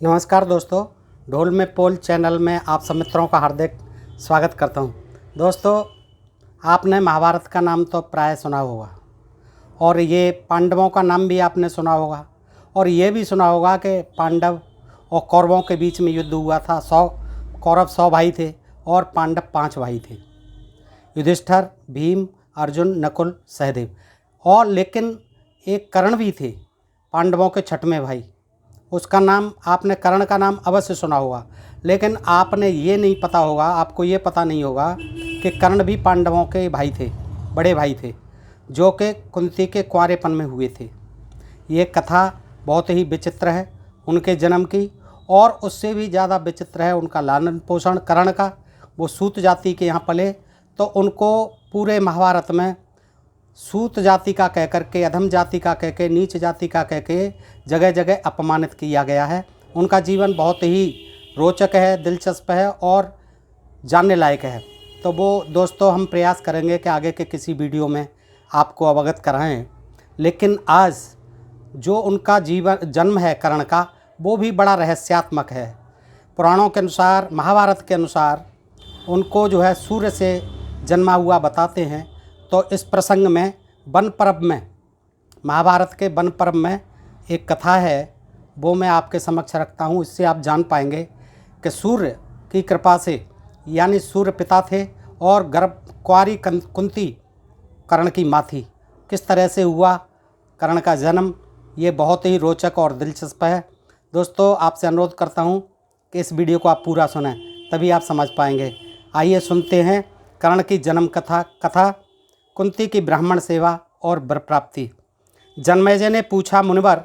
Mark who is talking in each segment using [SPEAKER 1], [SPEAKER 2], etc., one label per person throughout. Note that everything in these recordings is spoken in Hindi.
[SPEAKER 1] नमस्कार दोस्तों, ढोल में पोल चैनल में आप सब मित्रों का हार्दिक स्वागत करता हूं। दोस्तों, आपने महाभारत का नाम तो प्राय सुना होगा और ये पांडवों का नाम भी आपने सुना होगा और ये भी सुना होगा कि पांडव और कौरवों के बीच में युद्ध हुआ था। 100 भाई थे और पांडव 5 भाई थे, युधिष्ठिर, भीम, अर्जुन, नकुल, सहदेव। और लेकिन एक कर्ण भी थे, पांडवों के छठवें भाई। उसका नाम आपने कर्ण का नाम अवश्य सुना होगा, लेकिन आपने ये नहीं पता होगा, आपको ये पता नहीं होगा कि कर्ण भी पांडवों के भाई थे, बड़े भाई थे, जो कि कुंती के कुंवारेपन में हुए थे। ये कथा बहुत ही विचित्र है उनके जन्म की, और उससे भी ज़्यादा विचित्र है उनका लालन पोषण कर्ण का। वो सूत जाति के यहाँ पले, तो उनको पूरे महाभारत में सूत जाति का कह करके, अधम जाति का कह के, नीच जाति का कह के जगह जगह अपमानित किया गया है। उनका जीवन बहुत ही रोचक है, दिलचस्प है और जानने लायक है। तो वो दोस्तों हम प्रयास करेंगे कि आगे के किसी वीडियो में आपको अवगत कराएं। लेकिन आज जो उनका जन्म है कर्ण का, वो भी बड़ा रहस्यात्मक है। पुराणों के अनुसार, महाभारत के अनुसार उनको जो है सूर्य से जन्मा हुआ बताते हैं। तो इस प्रसंग में वन पर्व में, महाभारत के वन पर्व में एक कथा है, वो मैं आपके समक्ष रखता हूँ। इससे आप जान पाएंगे कि सूर्य की कृपा से, यानी सूर्य पिता थे और कुंवारी कुंती कर्ण की माँ थी, किस तरह से हुआ कर्ण का जन्म। ये बहुत ही रोचक और दिलचस्प है। दोस्तों, आपसे अनुरोध करता हूँ कि इस वीडियो को आप पूरा सुनें, तभी आप समझ पाएंगे। आइए सुनते हैं कर्ण की जन्म कथा, कुंती की ब्राह्मण सेवा और वर प्राप्ति। जन्मेजय ने पूछा, मुनिवर,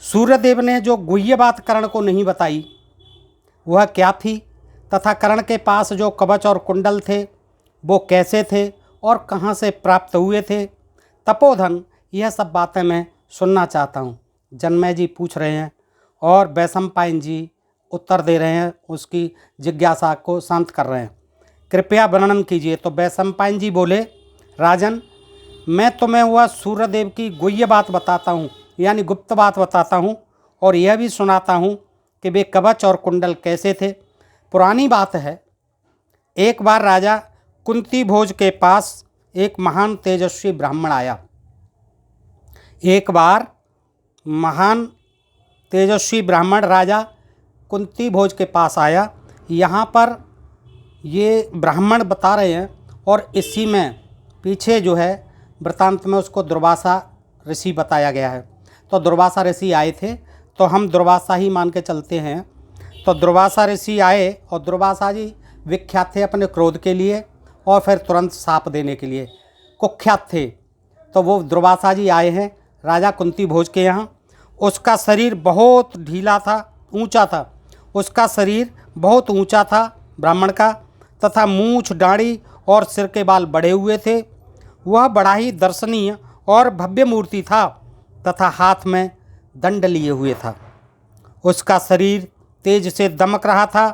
[SPEAKER 1] सूर्यदेव ने जो गुह्य बात कर्ण को नहीं बताई वह क्या थी, तथा कर्ण के पास जो कवच और कुंडल थे वो कैसे थे और कहाँ से प्राप्त हुए थे? तपोधन, यह सब बातें मैं सुनना चाहता हूँ। जन्मेजय जी पूछ रहे हैं और वैशंपायन जी उत्तर दे रहे हैं, उसकी जिज्ञासा को शांत कर रहे हैं। कृपया वर्णन कीजिए। तो वैशंपायन जी बोले, राजन, मैं तुम्हें वह सूर्यदेव की गुह्य बात बताता हूँ, यानी गुप्त बात बताता हूँ, और यह भी सुनाता हूँ कि वे कवच और कुंडल कैसे थे। पुरानी बात है, एक बार राजा कुंती भोज के पास एक महान तेजस्वी ब्राह्मण आया। एक बार महान तेजस्वी ब्राह्मण राजा कुंती भोज के पास आया। यहाँ पर ये ब्राह्मण बता रहे हैं, और इसी में पीछे जो है वृत्तांत में उसको दुर्वासा ऋषि बताया गया है। तो दुर्वासा ऋषि आए थे, तो हम दुर्वासा ही मान के चलते हैं। तो दुर्वासा ऋषि आए और दुर्वासा जी विख्यात थे अपने क्रोध के लिए और फिर तुरंत शाप देने के लिए कुख्यात थे। तो वो दुर्वासा जी आए हैं राजा कुंती भोज के यहाँ। उसका शरीर बहुत ढीला था, ऊंचा था। उसका शरीर बहुत ऊंचा था ब्राह्मण का, तथा मूछ, दाढ़ी और सिर के बाल बढ़े हुए थे। वह बड़ा ही दर्शनीय और भव्य मूर्ति था, तथा हाथ में दंड लिए हुए था। उसका शरीर तेज से दमक रहा था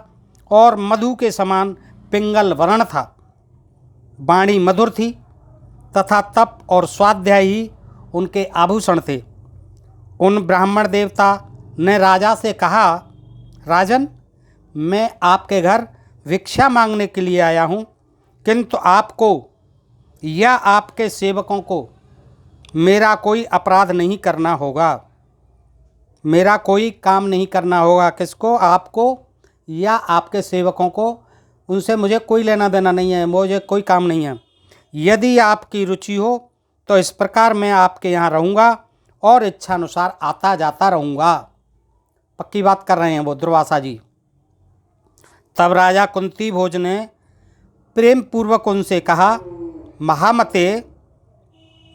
[SPEAKER 1] और मधु के समान पिंगल वर्ण था। वाणी मधुर थी, तथा तप और स्वाध्याय ही उनके आभूषण थे। उन ब्राह्मण देवता ने राजा से कहा, राजन, मैं आपके घर भिक्षा मांगने के लिए आया हूँ, किंतु आपको या आपके सेवकों को मेरा कोई अपराध नहीं करना होगा, मेरा कोई काम नहीं करना होगा। किसको? आपको या आपके सेवकों को। उनसे मुझे कोई लेना देना नहीं है, मुझे कोई काम नहीं है। यदि आपकी रुचि हो तो इस प्रकार मैं आपके यहाँ रहूँगा और इच्छानुसार आता जाता रहूँगा। पक्की बात कर रहे हैं वो दुर्वासा जी। तब राजा कुंती भोज ने प्रेम पूर्वक उनसे कहा, महामते,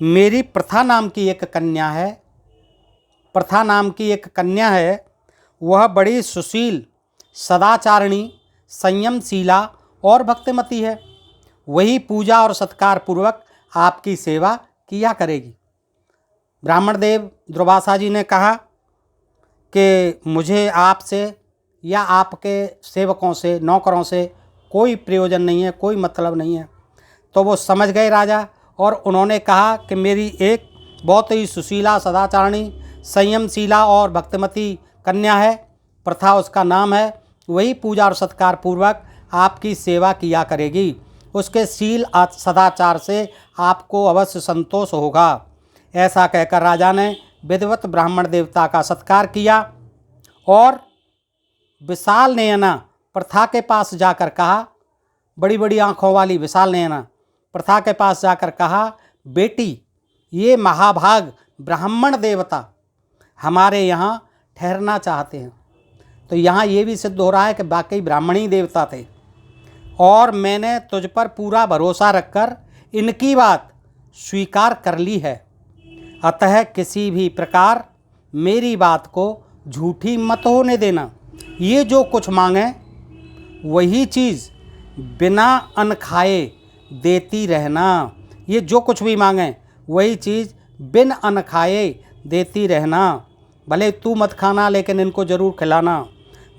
[SPEAKER 1] मेरी प्रथा नाम की एक कन्या है। प्रथा नाम की एक कन्या है। वह बड़ी सुशील, सदाचारिणी, संयमशीला और भक्तिमती है। वही पूजा और सत्कार पूर्वक आपकी सेवा किया करेगी। ब्राह्मण देव दुर्वासा जी ने कहा कि मुझे आपसे या आपके सेवकों से, नौकरों से कोई प्रयोजन नहीं है, कोई मतलब नहीं है। तो वो समझ गए राजा, और उन्होंने कहा कि मेरी एक बहुत ही सुशीला, सदाचारिणी, संयमशीला और भक्तिमती कन्या है, प्रथा उसका नाम है, वही पूजा और सत्कार पूर्वक आपकी सेवा किया करेगी। उसके शील सदाचार से आपको अवश्य संतोष होगा। ऐसा कहकर राजा ने विधिवत ब्राह्मण देवता का सत्कार किया और विशाल नयना प्रथा के पास जाकर कहा, बड़ी बड़ी आँखों वाली विशाल नयना प्रथा के पास जाकर कहा, बेटी, ये महाभाग ब्राह्मण देवता हमारे यहाँ ठहरना चाहते हैं। तो यहाँ ये भी सिद्ध हो रहा है कि वाकई ब्राह्मणी देवता थे और मैंने तुझ पर पूरा भरोसा रखकर इनकी बात स्वीकार कर ली है। अतः किसी भी प्रकार मेरी बात को झूठी मत होने देना। ये जो कुछ मांगे वही चीज़ बिना अन्न खाए देती रहना। ये जो कुछ भी मांगे वही चीज़ बिन अन्न खाए देती रहना। भले तू मत खाना लेकिन इनको जरूर खिलाना।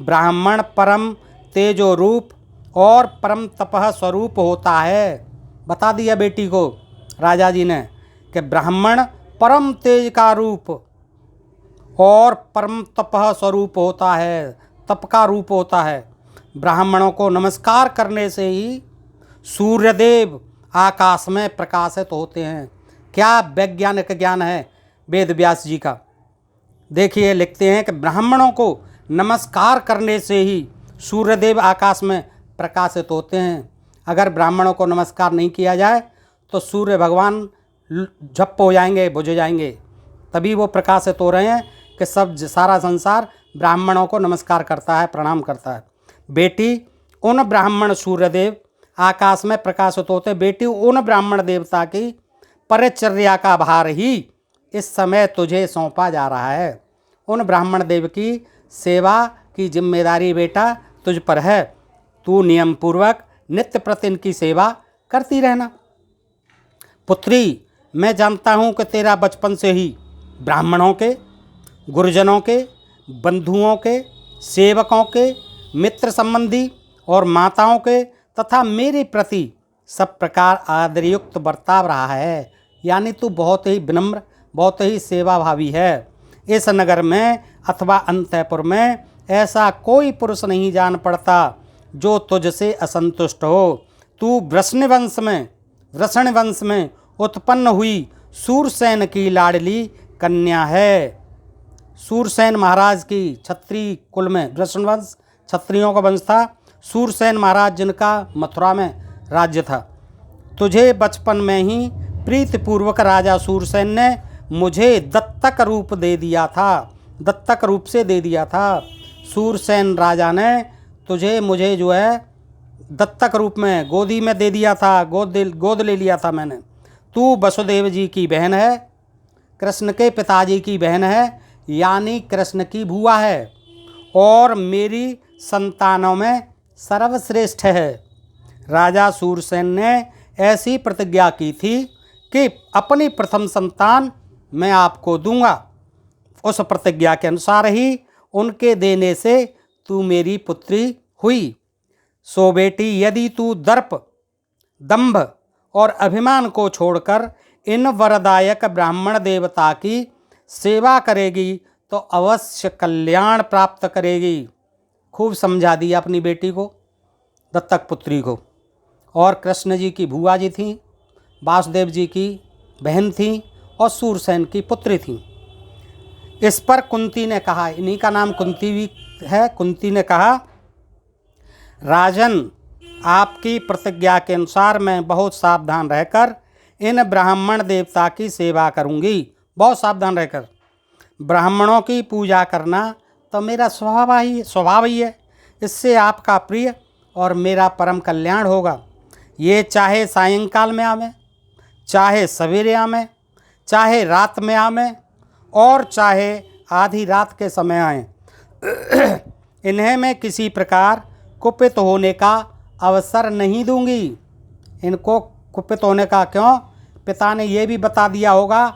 [SPEAKER 1] ब्राह्मण परम तेजो रूप और परम तपह स्वरूप होता है। बता दिया बेटी को राजा जी ने कि ब्राह्मण परम तेज का रूप और परम तपह स्वरूप होता है, तप का रूप होता है। ब्राह्मणों को नमस्कार करने से ही सूर्यदेव आकाश में प्रकाशित होते हैं। क्या वैज्ञानिक ज्ञान है वेद व्यास जी का। देखिए लिखते हैं कि ब्राह्मणों को नमस्कार करने से ही सूर्यदेव आकाश में प्रकाशित होते हैं। अगर ब्राह्मणों को नमस्कार नहीं किया जाए तो सूर्य भगवान झप्प हो जाएंगे, बुझ जाएंगे। तभी वो प्रकाशित हो रहे हैं कि सारा संसार ब्राह्मणों को नमस्कार करता है, प्रणाम करता है। बेटी, उन ब्राह्मण सूर्यदेव आकाश में प्रकाशित होते। बेटी, उन ब्राह्मण देवता की परिचर्या का भार ही इस समय तुझे सौंपा जा रहा है। उन ब्राह्मण देव की सेवा की जिम्मेदारी बेटा तुझ पर है। तू नियम पूर्वक नित्य प्रति इनकी सेवा करती रहना। पुत्री, मैं जानता हूँ कि तेरा बचपन से ही ब्राह्मणों के, गुरुजनों के, बंधुओं के, सेवकों के, मित्र संबंधी और माताओं के तथा मेरे प्रति सब प्रकार आदरयुक्त बर्ताव रहा है। यानी तू बहुत ही विनम्र, बहुत ही सेवाभावी है। इस नगर में अथवा अंतःपुर में ऐसा कोई पुरुष नहीं जान पड़ता जो तुझसे असंतुष्ट हो। तू वृषण वंश में उत्पन्न हुई सूरसेन की लाडली कन्या है। सूरसेन महाराज की क्षत्रिय कुल में, वृषण वंश क्षत्रियों का वंश था। सूरसेन महाराज जिनका मथुरा में राज्य था। तुझे बचपन में ही प्रीतिपूर्वक राजा सूरसेन ने मुझे दत्तक रूप दे दिया था, दत्तक रूप से दे दिया था। सूरसेन राजा ने तुझे मुझे जो है दत्तक रूप में गोदी में दे दिया था, गोद ले लिया था मैंने। तू वसुदेव जी की बहन है, कृष्ण के पिताजी की बहन है, यानी कृष्ण की बुआ है और मेरी संतानों में सर्वश्रेष्ठ है। राजा सूरसेन ने ऐसी प्रतिज्ञा की थी कि अपनी प्रथम संतान मैं आपको दूंगा। उस प्रतिज्ञा के अनुसार ही उनके देने से तू मेरी पुत्री हुई। सो बेटी, यदि तू दर्प, दंभ और अभिमान को छोड़कर इन वरदायक ब्राह्मण देवता की सेवा करेगी तो अवश्य कल्याण प्राप्त करेगी। खूब समझा दिया अपनी बेटी को, दत्तक पुत्री को। और कृष्ण जी की भुआ जी थी, वासुदेव जी की बहन थी और सूरसेन की पुत्री थी। इस पर कुंती ने कहा, इन्हीं का नाम कुंती भी है। कुंती ने कहा, राजन, आपकी प्रतिज्ञा के अनुसार मैं बहुत सावधान रहकर इन ब्राह्मण देवता की सेवा करूंगी। बहुत सावधान रहकर। ब्राह्मणों की पूजा करना तो मेरा स्वभाव ही है। इससे आपका प्रिय और मेरा परम कल्याण होगा। ये चाहे सायंकाल में आवे, चाहे सवेरे आवे, चाहे रात में आवे और चाहे आधी रात के समय आए। इन्हें मैं किसी प्रकार कुपित होने का अवसर नहीं दूंगी। इनको कुपित होने का क्यों? पिता ने ये भी बता दिया होगा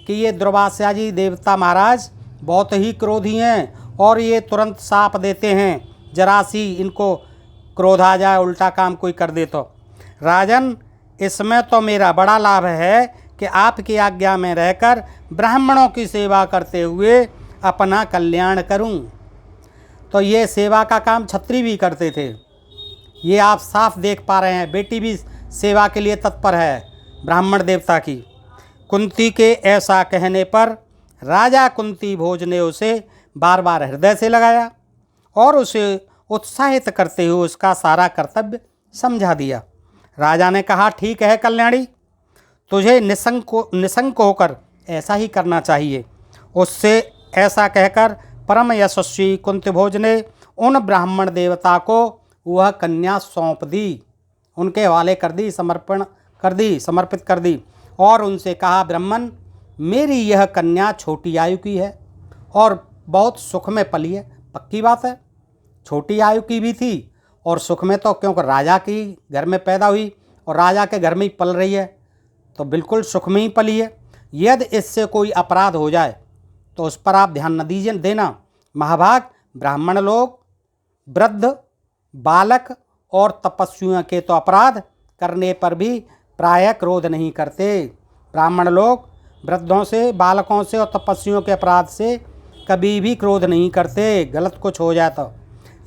[SPEAKER 1] कि ये दुर्वासा जी देवता महाराज बहुत ही क्रोधी हैं और ये तुरंत साप देते हैं, जरा सी इनको क्रोध आ जाए, उल्टा काम कोई कर दे तो। राजन, इसमें तो मेरा बड़ा लाभ है कि आपकी आज्ञा में रहकर ब्राह्मणों की सेवा करते हुए अपना कल्याण करूं। तो ये सेवा का काम छत्री भी करते थे। ये आप साफ देख पा रहे हैं, बेटी भी सेवा के लिए तत्पर है ब्राह्मण देवता की। कुंती के ऐसा कहने पर राजा कुंती भोज ने उसे बार बार हृदय से लगाया और उसे उत्साहित करते हुए उसका सारा कर्तव्य समझा दिया। राजा ने कहा, ठीक है कल्याणी, तुझे निसंक होकर ऐसा ही करना चाहिए। उससे ऐसा कहकर परम यशस्वी कुंतीभोज ने उन ब्राह्मण देवता को वह कन्या सौंप दी, उनके हवाले कर दी, समर्पित कर दी और उनसे कहा, ब्राह्मण, मेरी यह कन्या छोटी आयु की है और बहुत सुख में पली है। पक्की बात है, छोटी आयु की भी थी और सुख में, तो क्योंकि राजा की घर में पैदा हुई और राजा के घर में ही पल रही है, तो बिल्कुल सुख में ही पली है। यदि इससे कोई अपराध हो जाए तो उस पर आप ध्यान न दीजिए देना। महाभाग, ब्राह्मण लोग वृद्ध, बालक और तपस्वियों के तो अपराध करने पर भी प्रायः क्रोध नहीं करते। ब्राह्मण लोग वृद्धों से, बालकों से और तपस्वियों के अपराध से कभी भी क्रोध नहीं करते, गलत कुछ हो जाए तो।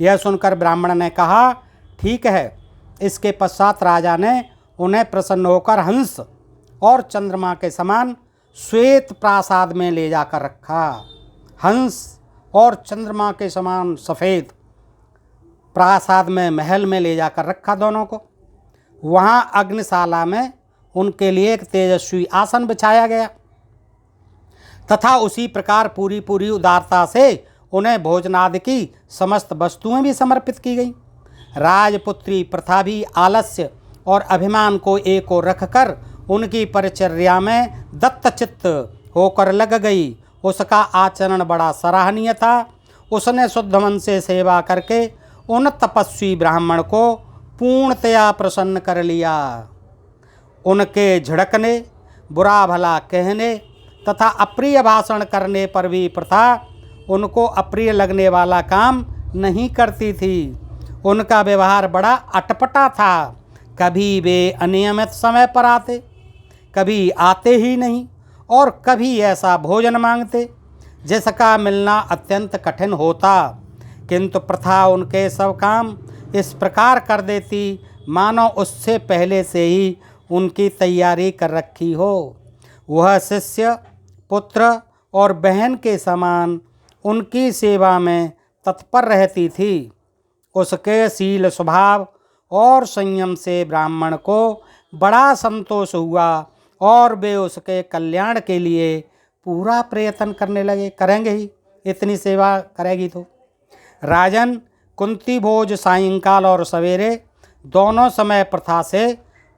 [SPEAKER 1] यह सुनकर ब्राह्मण ने कहा, ठीक है। इसके पश्चात राजा ने उन्हें प्रसन्न होकर हंस और चंद्रमा के समान श्वेत प्रासाद में ले जाकर रखा। हंस और चंद्रमा के समान सफ़ेद प्रासाद में, महल में ले जाकर रखा दोनों को। वहाँ अग्निशाला में उनके लिए एक तेजस्वी आसन बिछाया गया तथा उसी प्रकार पूरी उदारता से उन्हें भोजनादि की समस्त वस्तुएं भी समर्पित की गईं। राजपुत्री प्रथा भी आलस्य और अभिमान को एक ओर रखकर उनकी परिचर्या में दत्तचित्त होकर लग गई। उसका आचरण बड़ा सराहनीय था। उसने शुद्ध मन से सेवा करके उन तपस्वी ब्राह्मण को पूर्णतया प्रसन्न कर लिया। उनके झिड़कने, बुरा भला कहने तथा अप्रिय भाषण करने पर भी प्रथा उनको अप्रिय लगने वाला काम नहीं करती थी। उनका व्यवहार बड़ा अटपटा था। कभी वे अनियमित समय पर आते, कभी आते ही नहीं और कभी ऐसा भोजन मांगते जिसका मिलना अत्यंत कठिन होता। किंतु प्रथा उनके सब काम इस प्रकार कर देती मानो उससे पहले से ही उनकी तैयारी कर रखी हो। वह शिष्य, पुत्र और बहन के समान उनकी सेवा में तत्पर रहती थी। उसके शील स्वभाव और संयम से ब्राह्मण को बड़ा संतोष हुआ और वे उसके कल्याण के लिए पूरा प्रयत्न करने लगे। करेंगे ही, इतनी सेवा करेगी तो। राजन, कुंती भोज सायंकाल और सवेरे दोनों समय प्रथा से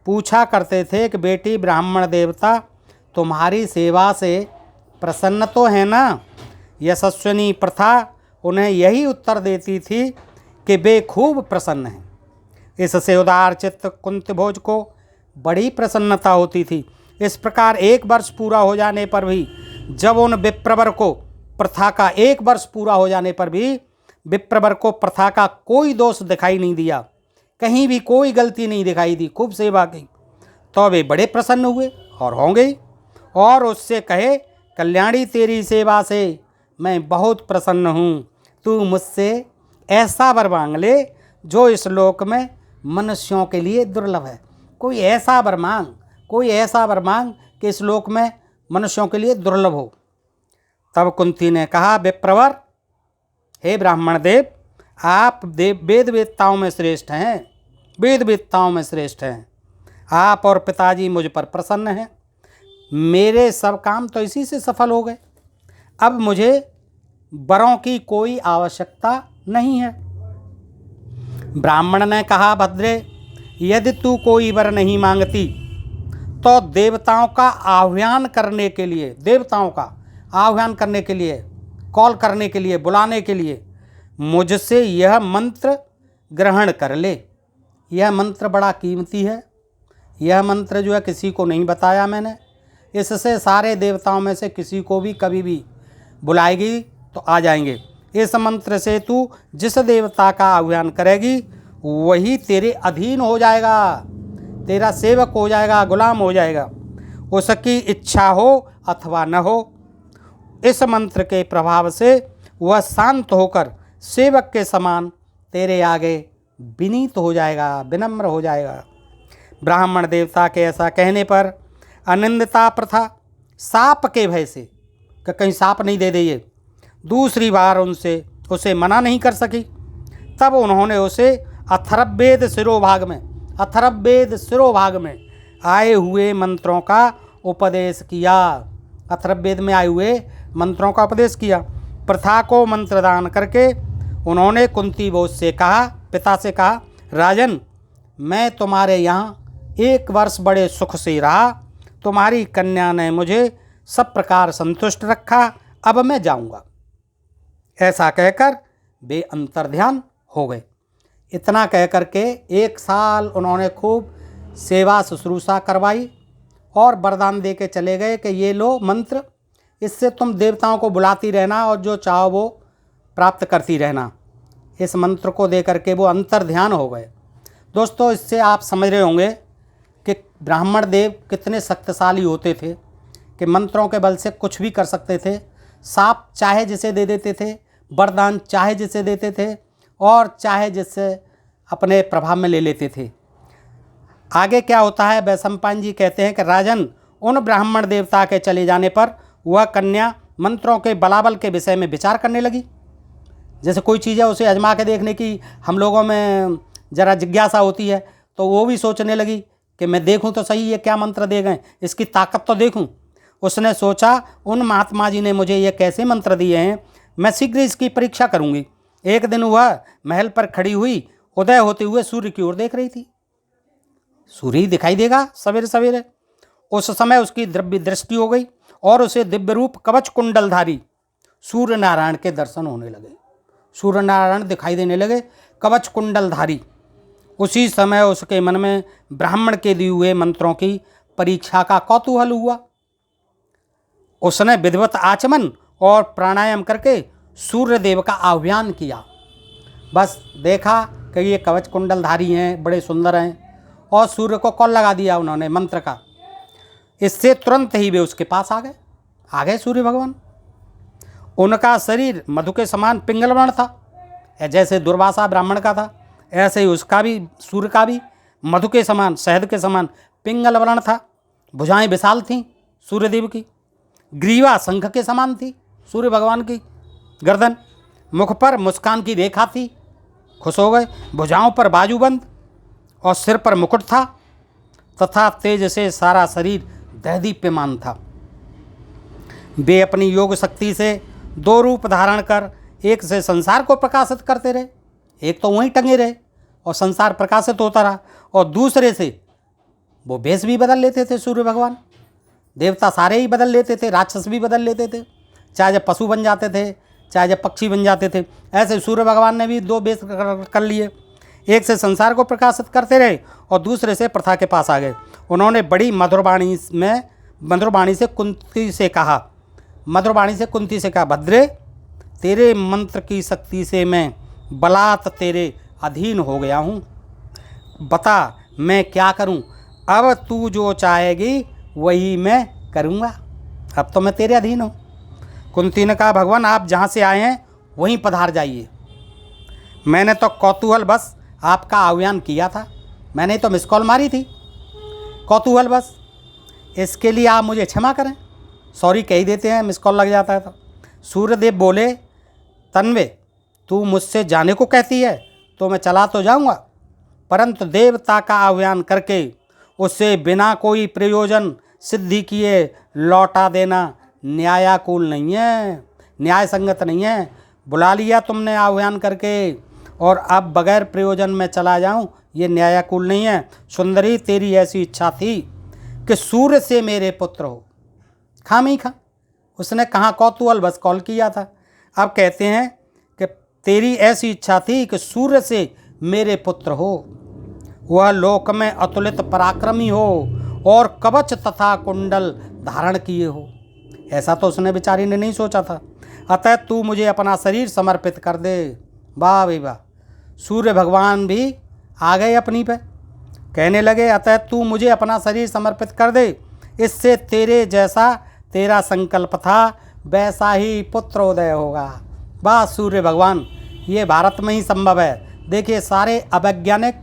[SPEAKER 1] पूछा करते थे कि बेटी ब्राह्मण देवता तुम्हारी सेवा से प्रसन्न तो है ना? यशस्विनी प्रथा उन्हें यही उत्तर देती थी कि वे खूब प्रसन्न हैं। इससे उदार चित्त कुंती भोज को बड़ी प्रसन्नता होती थी। इस प्रकार 1 वर्ष पूरा हो जाने पर भी, जब उन विप्रवर को प्रथा का 1 वर्ष पूरा हो जाने पर भी विप्रवर को प्रथा का कोई दोष दिखाई नहीं दिया, कहीं भी कोई गलती नहीं दिखाई दी, खूब सेवा की, तो वे बड़े प्रसन्न हुए और होंगे और उससे कहे, कल्याणी तेरी सेवा से मैं बहुत प्रसन्न हूँ। तू मुझसे ऐसा वर मांग ले जो इस लोक में मनुष्यों के लिए दुर्लभ है। कोई ऐसा वर मांग कि इस लोक में मनुष्यों के लिए दुर्लभ हो। तब कुंती ने कहा, विप्रवर, हे ब्राह्मण देव, आप वेदवेत्ताओं में श्रेष्ठ हैं। आप और पिताजी मुझ पर प्रसन्न हैं। मेरे सब काम तो इसी से सफल हो गए। अब मुझे वरों की कोई आवश्यकता नहीं है। ब्राह्मण ने कहा, भद्रे, यदि तू कोई वर नहीं मांगती तो देवताओं का आह्वान करने के लिए, कॉल करने के लिए, बुलाने के लिए मुझसे यह मंत्र ग्रहण कर ले। यह मंत्र बड़ा कीमती है। यह मंत्र जो है किसी को नहीं बताया मैंने। इससे सारे देवताओं में से किसी को भी कभी भी बुलाएगी तो आ जाएंगे। इस मंत्र से तू जिस देवता का आह्वान करेगी वही तेरे अधीन हो जाएगा, तेरा सेवक हो जाएगा, गुलाम हो जाएगा, उसकी इच्छा हो अथवा न हो। इस मंत्र के प्रभाव से वह शांत होकर सेवक के समान तेरे आगे विनीत हो जाएगा, विनम्र हो जाएगा। ब्राह्मण देवता के ऐसा कहने पर अनिंदिता प्रथा साप के भय से कि कहीं साप नहीं दे ये दूसरी बार उसे मना नहीं कर सकी। तब उन्होंने उसे अथर्ववेद शिरोभाग में आए हुए मंत्रों का उपदेश किया। अथर्ववेद में आए हुए मंत्रों का उपदेश किया। प्रथा को मंत्रदान करके उन्होंने कुंती पिता से कहा, राजन, मैं तुम्हारे यहाँ 1 वर्ष बड़े सुख से रहा। तुम्हारी कन्या ने मुझे सब प्रकार संतुष्ट रखा। अब मैं जाऊँगा। ऐसा कहकर वे अंतर्ध्यान हो गए। इतना कह कर के 1 साल उन्होंने खूब सेवा शुश्रूषा करवाई और वरदान दे के चले गए कि ये लो मंत्र, इससे तुम देवताओं को बुलाती रहना और जो चाहो वो प्राप्त करती रहना। इस मंत्र को दे करके वो अंतर्ध्यान हो गए। दोस्तों, इससे आप समझ रहे होंगे कि ब्राह्मण देव कितने शक्तिशाली होते थे कि मंत्रों के बल से कुछ भी कर सकते थे। साप चाहे जिसे दे देते थे, वरदान चाहे जिसे देते थे और चाहे जिससे अपने प्रभाव में ले लेते थे। आगे क्या होता है, वैशंपायन जी कहते हैं कि राजन, उन ब्राह्मण देवता के चले जाने पर वह कन्या मंत्रों के बलाबल के विषय में विचार करने लगी। जैसे कोई चीज़ है उसे आजमा के देखने की हम लोगों में ज़रा जिज्ञासा होती है, तो वो भी सोचने लगी कि मैं देखूं तो सही ये क्या मंत्र दे गए, इसकी ताकत तो देखूं। उसने सोचा, उन महात्मा जी ने मुझे ये कैसे मंत्र दिए हैं, मैं शीघ्र इसकी परीक्षा करूंगी। एक दिन वह महल पर खड़ी हुई उदय होते हुए सूर्य की ओर देख रही थी। सूर्य ही दिखाई देगा सवेरे सवेरे। उस समय उसकी दिव्य दृष्टि हो गई और उसे दिव्य रूप कवच कुंडलधारी सूर्य नारायण के दर्शन होने लगे। सूर्य नारायण दिखाई देने लगे, कवच कुंडलधारी। उसी समय उसके मन में ब्राह्मण के दिए हुए मंत्रों की परीक्षा का कौतूहल हुआ। उसने विधिवत आचमन और प्राणायाम करके सूर्य देव का आह्वान किया। बस देखा कि ये कवच कुंडलधारी हैं, बड़े सुंदर हैं, और सूर्य को कॉल लगा दिया उन्होंने मंत्र का। इससे तुरंत ही वे उसके पास आ गए सूर्य भगवान। उनका शरीर मधु के समान पिंगल वर्ण था। जैसे दुर्वासा ब्राह्मण का था, ऐसे ही उसका भी, सूर्य का भी मधु के समान, शहद के समान पिंगल वर्ण था। भुजाएं विशाल थीं सूर्यदेव की। ग्रीवा शंख के समान थी सूर्य भगवान की गर्दन। मुख पर मुस्कान की रेखा थी। खुश हो गए। भुजाओं पर बाजूबंद और सिर पर मुकुट था तथा तेज से सारा शरीर दैदीप्यमान था। वे अपनी योग शक्ति से 2 रूप धारण कर एक से संसार को प्रकाशित करते रहे। एक तो वहीं टंगे रहे और संसार प्रकाशित होता रहा, और दूसरे से वो वेश भी बदल लेते थे सूर्य भगवान। देवता सारे ही बदल लेते थे, राक्षस भी बदल लेते थे, चाहे जब पशु बन जाते थे, चाहे जब पक्षी बन जाते थे। ऐसे सूर्य भगवान ने भी 2 वेश कर लिए। एक से संसार को प्रकाशित करते रहे और दूसरे से प्रथा के पास आ गए। उन्होंने बड़ी मधुरवाणी से कुंती से कहा, भद्रे, तेरे मंत्र की शक्ति से मैं बलात् तेरे अधीन हो गया हूँ। बता मैं क्या करूँ? अब तू जो चाहेगी वही मैं करूँगा। अब तो मैं तेरे अधीन हूँ। कुंती ने कहा, भगवान आप जहाँ से आए हैं वहीं पधार जाइए। मैंने तो कौतूहल बस आपका आह्वान किया था, मैंने तो मिस कॉल मारी थी, कौतूहल बस। इसके लिए आप मुझे क्षमा करें। सॉरी कह ही देते हैं, मिस कॉल लग जाता है तो। सूर्यदेव बोले, तन्वे, तू मुझसे जाने को कहती है तो मैं चला तो जाऊंगा, परंतु देवता का आह्वान करके उसे बिना कोई प्रयोजन सिद्धि किए लौटा देना न्यायाकूल नहीं है, न्याय संगत नहीं है। बुला लिया तुमने आह्वान करके और अब बगैर प्रयोजन में चला जाऊं, ये न्यायाकूल नहीं है। सुंदरी, तेरी ऐसी इच्छा थी कि सूर्य से मेरे पुत्र हो। खामी खा उसने कहाँ कौतूहल बस कॉल किया था। अब कहते हैं कि तेरी ऐसी इच्छा थी कि सूर्य से मेरे पुत्र हो, वह लोक में अतुलित पराक्रमी हो और कवच तथा कुंडल धारण किए हो। ऐसा तो उसने बेचारी ने नहीं सोचा था। अतः तू मुझे अपना शरीर समर्पित कर दे। वाह भाई वाह, सूर्य भगवान भी आ गए अपनी पे। कहने लगे, अतः तू मुझे अपना शरीर समर्पित कर दे, इससे तेरे जैसा तेरा संकल्प था वैसा ही पुत्रोदय होगा। वाह सूर्य भगवान, ये भारत में ही संभव है। देखिए सारे अवैज्ञानिक,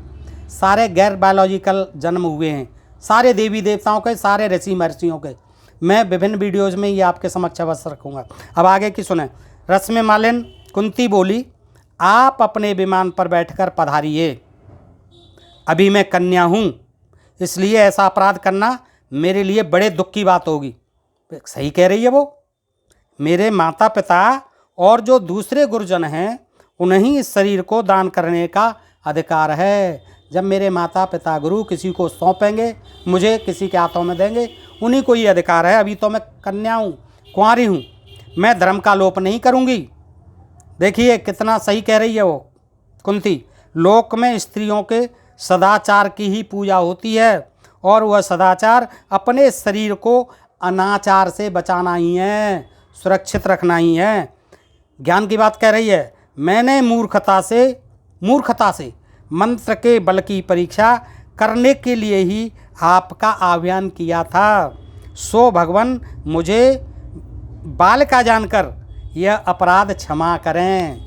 [SPEAKER 1] सारे गैर बायोलॉजिकल जन्म हुए हैं, सारे देवी देवताओं के, सारे ऋषि महर्षियों के। मैं विभिन्न वीडियोज़ में ये आपके समक्ष अवश्य रखूँगा। अब आगे की सुने। रश्मि मालिन कुंती बोली, आप अपने विमान पर बैठकर पधारिए, अभी मैं कन्या हूँ, इसलिए ऐसा अपराध करना मेरे लिए बड़े दुख की बात होगी। सही कह रही है वो। मेरे माता पिता और जो दूसरे गुरुजन हैं उन्हें इस शरीर को दान करने का अधिकार है। जब मेरे माता पिता गुरु किसी को सौंपेंगे, मुझे किसी के हाथों में देंगे, उन्हीं को ये अधिकार है। अभी तो मैं कन्या हूँ, कुंवारी हूँ, मैं धर्म का लोप नहीं करूँगी। देखिए कितना सही कह रही है वो कुंती। लोक में स्त्रियों के सदाचार की ही पूजा होती है और वह सदाचार अपने शरीर को अनाचार से बचाना ही है, सुरक्षित रखना ही है। ज्ञान की बात कह रही है। मैंने मूर्खता से मंत्र के बल की परीक्षा करने के लिए ही आपका आह्वान किया था। सो भगवान मुझे बालिका जानकर यह अपराध क्षमा करें।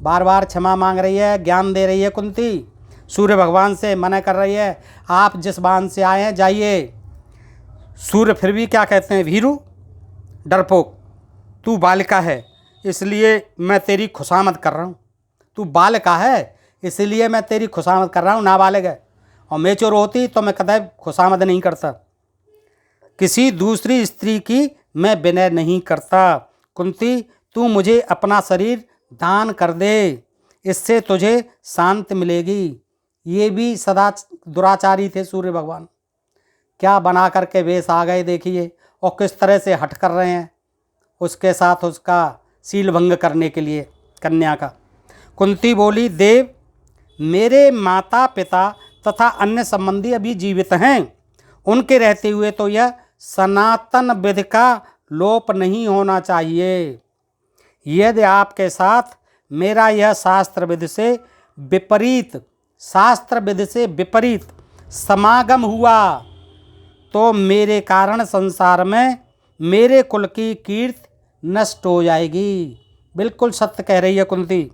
[SPEAKER 1] बार बार क्षमा मांग रही है, ज्ञान दे रही है कुंती। सूर्य भगवान से मना कर रही है, आप जिस बाण से आए हैं जाइए। सूर्य फिर भी क्या कहते हैं, भीरू डरपोक, तू बालिका है इसलिए मैं तेरी खुशामद कर रहा हूँ। तू बालिका है इसलिए मैं तेरी खुशामद कर रहा हूँ, नाबालिग है। और मेच्योर होती तो मैं कदापि खुशामद नहीं करता। किसी दूसरी स्त्री की मैं विनय नहीं करता। कुंती तू मुझे अपना शरीर दान कर दे, इससे तुझे शांति मिलेगी। ये भी सदा दुराचारी थे सूर्य भगवान। क्या बना करके वेश आ गए देखिए, और किस तरह से हट कर रहे हैं उसके साथ, उसका सील भंग करने के लिए कन्या का। कुंती बोली, देव मेरे माता पिता तथा अन्य संबंधी अभी जीवित हैं, उनके रहते हुए तो यह सनातन विधि का लोप नहीं होना चाहिए। यदि आपके साथ मेरा यह शास्त्र विधि से विपरीत समागम हुआ तो मेरे कारण संसार में मेरे कुल की कीर्ति नष्ट हो जाएगी। बिल्कुल सत्य कह रही है कुंती।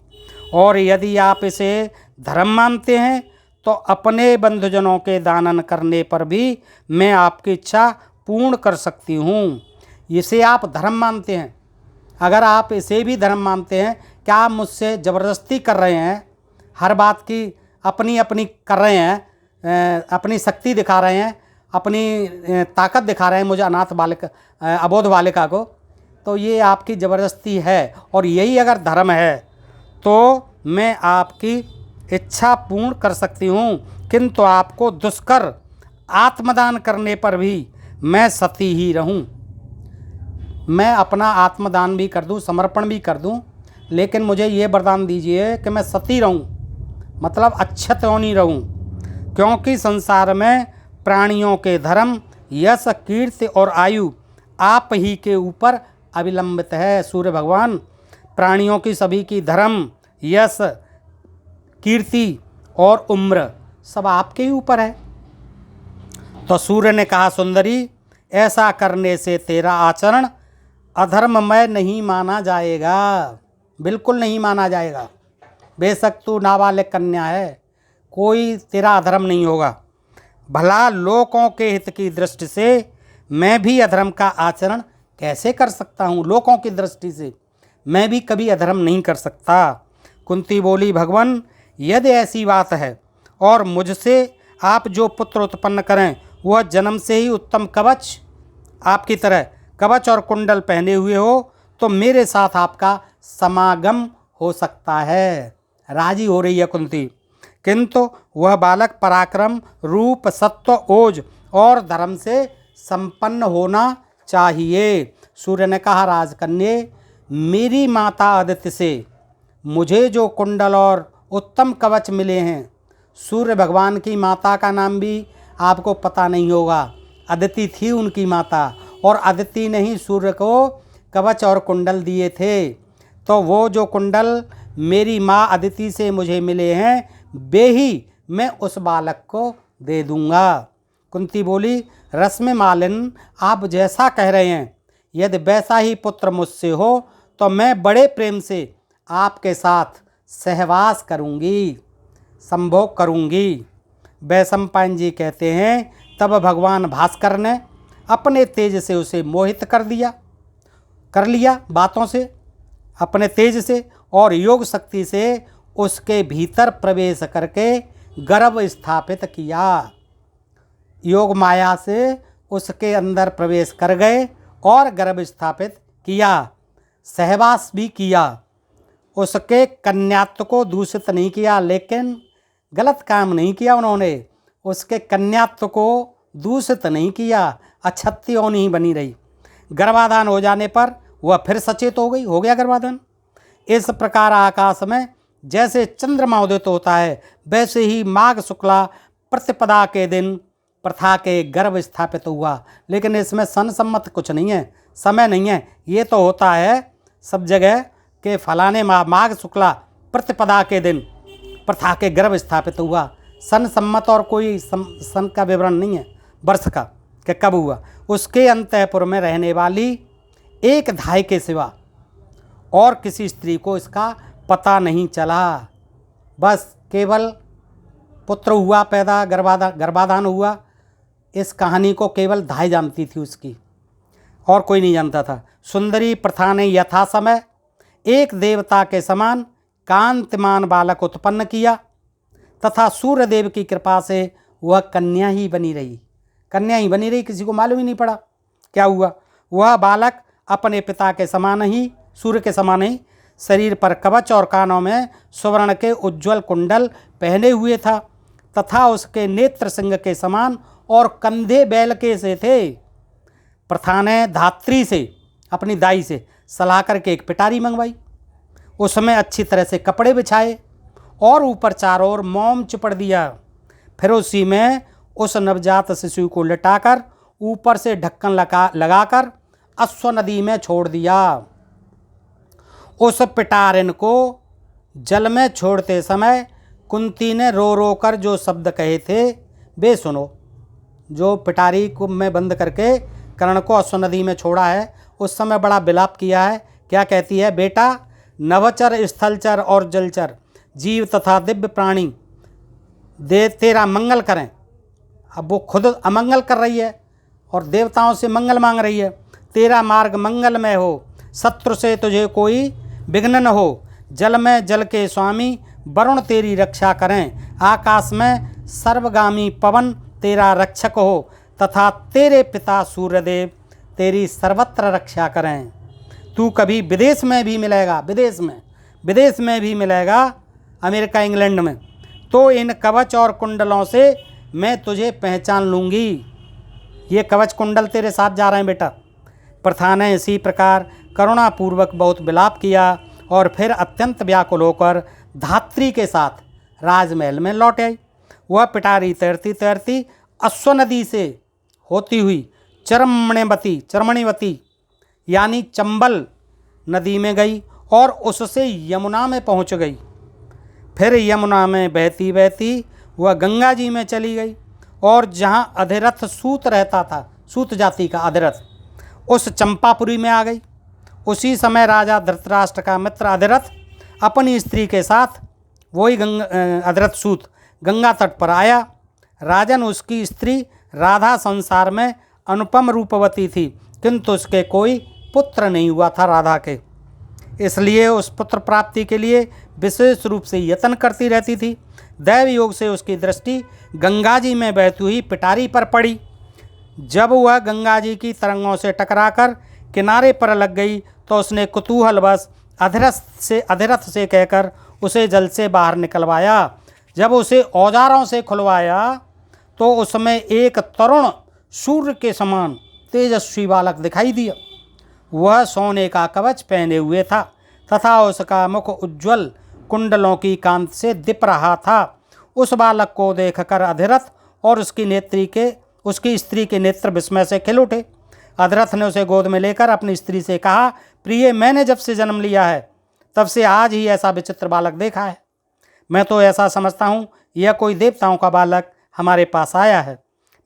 [SPEAKER 1] और यदि आप इसे धर्म मानते हैं तो अपने बंधुजनों के दानन करने पर भी मैं आपकी इच्छा पूर्ण कर सकती हूँ। इसे आप धर्म मानते हैं, अगर आप इसे भी धर्म मानते हैं, क्या आप मुझसे ज़बरदस्ती कर रहे हैं? हर बात की अपनी अपनी कर रहे हैं, अपनी शक्ति दिखा रहे हैं, अपनी ताकत दिखा रहे हैं मुझे अबोध बालिका को, तो ये आपकी ज़बरदस्ती है। और यही अगर धर्म है तो मैं आपकी इच्छा पूर्ण कर सकती हूँ, किंतु आपको दुष्कर आत्मदान करने पर भी मैं सती ही रहूँ। मैं अपना आत्मदान भी कर दूँ, समर्पण भी कर दूँ, लेकिन मुझे ये वरदान दीजिए कि मैं सती रहूँ, मतलब अच्छत होनी रहूँ। क्योंकि संसार में प्राणियों के धर्म, यश, कीर्ति और आयु आप ही के ऊपर अविलंबित है। सूर्य भगवान, प्राणियों की सभी की धर्म, यश, कीर्ति और उम्र सब आपके ही ऊपर है। तो सूर्य ने कहा, सुंदरी ऐसा करने से तेरा आचरण अधर्ममय नहीं माना जाएगा, बिल्कुल नहीं माना जाएगा। बेशक तू नाबालिग कन्या है, कोई तेरा अधर्म नहीं होगा। भला लोगों के हित की दृष्टि से मैं भी अधर्म का आचरण कैसे कर सकता हूँ? लोगों की दृष्टि से मैं भी कभी अधर्म नहीं कर सकता। कुंती बोली, भगवान यदि ऐसी बात है और मुझसे आप जो पुत्र उत्पन्न करें वह जन्म से ही उत्तम कवच, आपकी तरह कवच और कुंडल पहने हुए हो, तो मेरे साथ आपका समागम हो सकता है। राजी हो रही है कुंती। किंतु वह बालक पराक्रम, रूप, सत्व, ओज और धर्म से संपन्न होना चाहिए। सूर्य ने कहा, राजकन्ये मेरी माता अदिति से मुझे जो कुंडल और उत्तम कवच मिले हैं, सूर्य भगवान की माता का नाम भी आपको पता नहीं होगा। अदिति थी उनकी माता, और अदिति ने ही सूर्य को कवच और कुंडल दिए थे। तो वो जो कुंडल मेरी माँ अदिति से मुझे मिले हैं, वे ही मैं उस बालक को दे दूँगा। कुंती बोली, रश्मि मालिन आप जैसा कह रहे हैं, यदि वैसा ही पुत्र मुझसे हो तो मैं बड़े प्रेम से आपके साथ सहवास करूँगी, संभोग करूँगी। वैशंपायन जी कहते हैं, तब भगवान भास्कर ने अपने तेज से उसे मोहित कर लिया बातों से, अपने तेज से, और योग शक्ति से उसके भीतर प्रवेश करके गर्भ स्थापित किया। योग माया से उसके अंदर प्रवेश कर गए और गर्भ स्थापित किया, सहवास भी किया। उसके कन्यात्व को दूषित नहीं किया, लेकिन गलत काम नहीं किया उन्होंने। उसके कन्यात्व को दूषित नहीं किया, अक्षत्य योनि ही बनी रही। गर्भाधान हो जाने पर वह फिर सचेत हो गया गर्भाधान। इस प्रकार आकाश में जैसे चंद्रमा उदित होता है, वैसे ही माघ शुक्ला प्रतिपदा के दिन प्रथा के गर्भ स्थापित हुआ। लेकिन इसमें सन सम्मत कुछ नहीं है, समय नहीं है। ये तो होता है सब जगह के फलाने माघ शुक्ला प्रतिपदा के दिन प्रथा के गर्भ स्थापित हुआ। सन सम्मत और कोई सन का विवरण नहीं है वर्ष का कि कब हुआ। उसके अंतःपुर में रहने वाली एक धाय के सिवा और किसी स्त्री को इसका पता नहीं चला। बस केवल पुत्र हुआ पैदा, गर्भाधान हुआ, इस कहानी को केवल धाय जानती थी उसकी, और कोई नहीं जानता था। सुंदरी प्रथा ने यथा समय एक देवता के समान कांतिमान बालक उत्पन्न किया तथा सूर्यदेव की कृपा से वह कन्या ही बनी रही। किसी को मालूम ही नहीं पड़ा क्या हुआ। वह बालक अपने पिता के समान ही, सूर्य के समान ही, शरीर पर कवच और कानों में सुवर्ण के उज्ज्वल कुंडल पहने हुए था तथा उसके नेत्र सिंह के समान और कंधे बैल के से थे। प्रथा ने धात्री से, अपनी दाई से सलाह करके एक पिटारी मंगवाई, उसमें अच्छी तरह से कपड़े बिछाए और ऊपर चारों ओर मोम चिपड़ दिया। फिर उसी में उस नवजात शिशु को लिटाकर ऊपर से ढक्कन लगाकर अश्व नदी में छोड़ दिया। उस पिटारिन को जल में छोड़ते समय कुंती ने रो रो कर जो शब्द कहे थे वे सुनो। जो पिटारी को में बंद करके कर्ण को अश्व नदी में छोड़ा है, उस समय बड़ा विलाप किया है। क्या कहती है? बेटा, नभचर, स्थलचर और जलचर जीव तथा दिव्य प्राणी दे तेरा मंगल करें। अब वो खुद अमंगल कर रही है और देवताओं से मंगल मांग रही है। तेरा मार्ग मंगलमय हो, शत्रु से तुझे कोई विघ्न न हो। जल में जल के स्वामी वरुण तेरी रक्षा करें। आकाश में सर्वगामी पवन तेरा रक्षक हो तथा तेरे पिता सूर्यदेव तेरी सर्वत्र रक्षा करें। तू कभी विदेश में भी मिलेगा, विदेश में भी मिलेगा, अमेरिका इंग्लैंड में, तो इन कवच और कुंडलों से मैं तुझे पहचान लूँगी। ये कवच कुंडल तेरे साथ जा रहे हैं बेटा। प्रथा ने इसी प्रकार करुणापूर्वक बहुत विलाप किया और फिर अत्यंत व्याकुल होकर धात्री के साथ राजमहल में लौट आई। वह पिटारी तैरती तैरती अश्व नदी से होती हुई चरमणीवती यानी चंबल नदी में गई और उससे यमुना में पहुंच गई। फिर यमुना में बहती बहती वह गंगा जी में चली गई और जहां अधिरथ सूत रहता था, सूत जाति का अधिरथ, उस चंपापुरी में आ गई। उसी समय राजा धृतराष्ट्र का मित्र अधिरथ अपनी स्त्री के साथ, वही अधिरथ सूत, गंगा तट पर आया। राजन, उसकी स्त्री राधा संसार में अनुपम रूपवती थी, किंतु उसके कोई पुत्र नहीं हुआ था राधा के। इसलिए उस पुत्र प्राप्ति के लिए विशेष रूप से यत्न करती रहती थी। दैव योग से उसकी दृष्टि गंगा जी में बहती हुई पिटारी पर पड़ी। जब वह गंगा जी की तरंगों से टकराकर किनारे पर लग गई तो उसने कुतूहलवश अधिरथ से कहकर उसे जल से बाहर निकलवाया। जब उसे औजारों से खुलवाया तो उसमें एक तरुण सूर्य के समान तेजस्वी बालक दिखाई दिया। वह सोने का कवच पहने हुए था तथा उसका मुख उज्ज्वल कुंडलों की कांत से दीप रहा था। उस बालक को देखकर अधिरथ और उसकी स्त्री के नेत्र विस्मय से खिल उठे। अधिरथ ने उसे गोद में लेकर अपनी स्त्री से कहा, प्रिय, मैंने जब से जन्म लिया है तब से आज ही ऐसा विचित्र बालक देखा है। मैं तो ऐसा समझता हूँ यह कोई देवताओं का बालक हमारे पास आया है।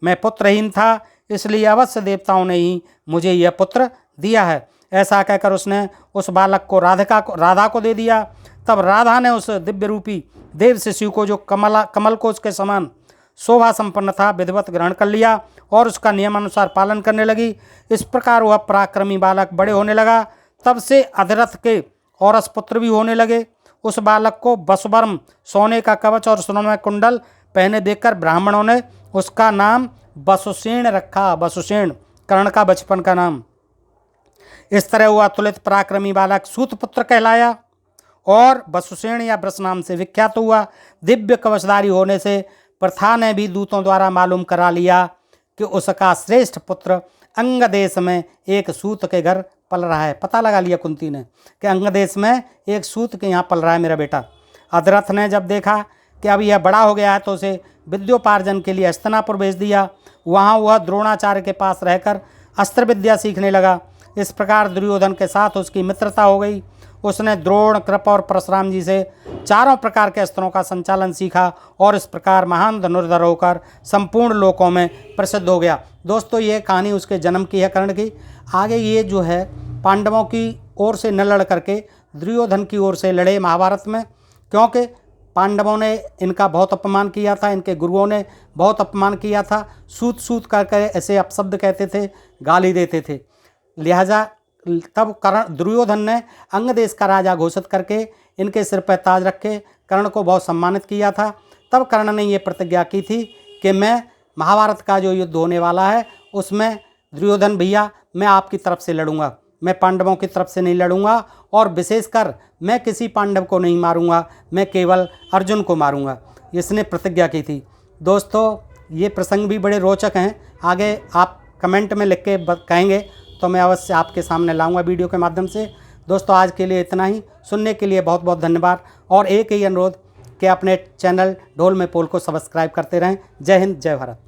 [SPEAKER 1] मैं पुत्रहीन था, इसलिए अवश्य देवताओं ने ही मुझे यह पुत्र दिया है। ऐसा कहकर उसने उस बालक को राधा को दे दिया। तब राधा ने उस दिव्य रूपी देव शिशु को, जो कमल को उसके समान शोभा संपन्न था, विधिवत ग्रहण कर लिया और उसका नियमानुसार पालन करने लगी। इस प्रकार वह पराक्रमी बालक बड़े होने लगा। तब से अधिरथ के औरस पुत्र भी होने लगे। उस बालक को वसुवर्म, सोने का कवच और सुनमय कुंडल पहने देखकर ब्राह्मणों ने उसका नाम वसुसेन रखा। वसुसेन कर्ण का बचपन का नाम। इस तरह वह अतुलित पराक्रमी बालक सूतपुत्र कहलाया और वसुसेन या वृष नाम से विख्यात हुआ। दिव्य कवचधारी होने से प्रथा ने भी दूतों द्वारा मालूम करा लिया कि उसका श्रेष्ठ पुत्र अंग देश में एक सूत के घर पल रहा है। पता लगा लिया कुंती ने कि अंग देश में एक सूत के यहाँ पल रहा है मेरा बेटा। अधिरथ ने जब देखा कि अब यह बड़ा हो गया है तो उसे विद्योपार्जन के लिए हस्तिनापुर भेज दिया। वहाँ वह द्रोणाचार्य के पास रहकर अस्त्र विद्या सीखने लगा। इस प्रकार दुर्योधन के साथ उसकी मित्रता हो गई। उसने द्रोण, कृप और परशुराम जी से चारों प्रकार के अस्त्रों का संचालन सीखा और इस प्रकार महान धनुर्धर होकर संपूर्ण लोकों में प्रसिद्ध हो गया। दोस्तों, ये कहानी उसके जन्म की है, कर्ण की। आगे ये जो है पांडवों की ओर से न लड़ करके दुर्योधन की ओर से लड़े महाभारत में, क्योंकि पांडवों ने इनका बहुत अपमान किया था, इनके गुरुओं ने बहुत अपमान किया था। सूत सूत करके ऐसे अपशब्द कहते थे, गाली देते थे। लिहाजा तब कर्ण, दुर्योधन ने अंग देश का राजा घोषित करके इनके सिर पर ताज रखे कर्ण को बहुत सम्मानित किया था। तब कर्ण ने ये प्रतिज्ञा की थी कि मैं महाभारत का जो युद्ध होने वाला है उसमें दुर्योधन भैया मैं आपकी तरफ से लड़ूंगा, मैं पांडवों की तरफ से नहीं लड़ूंगा और विशेषकर मैं किसी पांडव को नहीं मारूंगा, मैं केवल अर्जुन को मारूंगा। इसने प्रतिज्ञा की थी। दोस्तों, ये प्रसंग भी बड़े रोचक हैं। आगे आप कमेंट में लिख के कहेंगे तो मैं अवश्य आपके सामने लाऊंगा वीडियो के माध्यम से। दोस्तों, आज के लिए इतना ही। सुनने के लिए बहुत बहुत धन्यवाद और एक ही अनुरोध कि अपने चैनल ढोल में पोल को सब्सक्राइब करते रहें। जय हिंद, जय भारत।